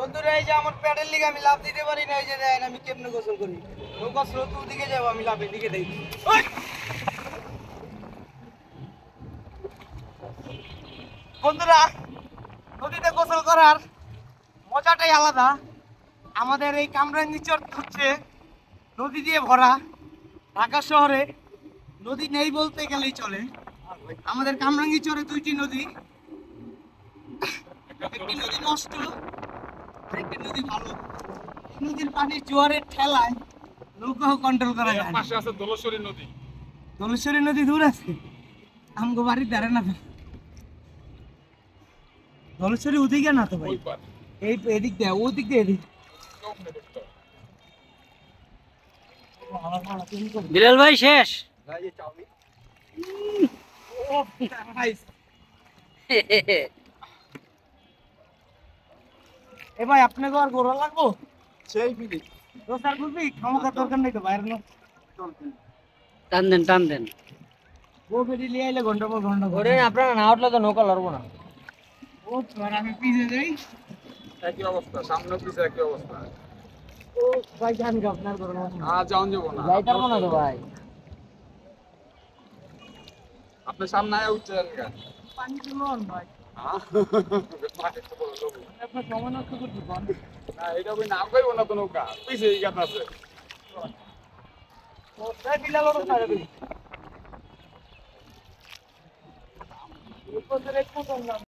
বন্ধুরা এই যে আমার প্যাডেল লিগে আমি লাভ দিতে পারি না, এই যে দেখেন আমি কেমনে গোসল করি। নৌকা স্রোত ওদিকে যাবো, আমি লাভের দিকে দেই। বন্ধুরা নদীতে গোসল করার মজাটাই আলাদা। আমাদের এই কামরাঙ্গীচর হচ্ছে নদী দিয়ে ভরা। ঢাকা শহরে নদী নেই বলতে গেলেই চলে। আমাদের কামরাঙ্গীচরে দুইটি নদী, একটি নদী নষ্ট, আরেকটি নদী ভালো। এই নদীর পানি জোয়ারের ঠেলায় নৌকাও কন্ট্রোল করা যায় না। পাশে আছে দোলশ্বরী নদী। দোলেশ্বরী নদী দূর আছে, আমগো বাড়ির ধারে না তো। দোলেশ্বরী ওদিকে না তো ভাই, ওই পার। এই এদিক দিয়ে, ওদিক দিয়ে এদিক। বিলাল ভাই শেষ। এ ভাই আপনাকে আর গোড়া লাগবো? সেই ফিলি। দোসার গুলবি খামোকার দরকার নেই তো বাইরে না। টান দেন টান দেন। ও বেরি লিয়ে আইলে ঘন্টা পর ঘন্টা ওরে আপনারা না উঠলে তো নৌকা লড়বো না। ও আর আমি পিছে যাই। একই অবস্থা, সামনে পিছে একই অবস্থা। ও ভাই জানি আপনার ঘর না। যাওন যাবো না। যাইতাম না তো ভাই। আপনি সামনে আয়া উঠছেন কেন? পানি তুলুন ভাই। পানি তো বড় লোক। আপনার সময় নষ্ট করতে পারেন। না, এটা ওই নাম কইব না তো নৌকা। পিছে এই গাছ আছে। ও তাই বিলাল ওর সাইড দিই। উপরে একটু কম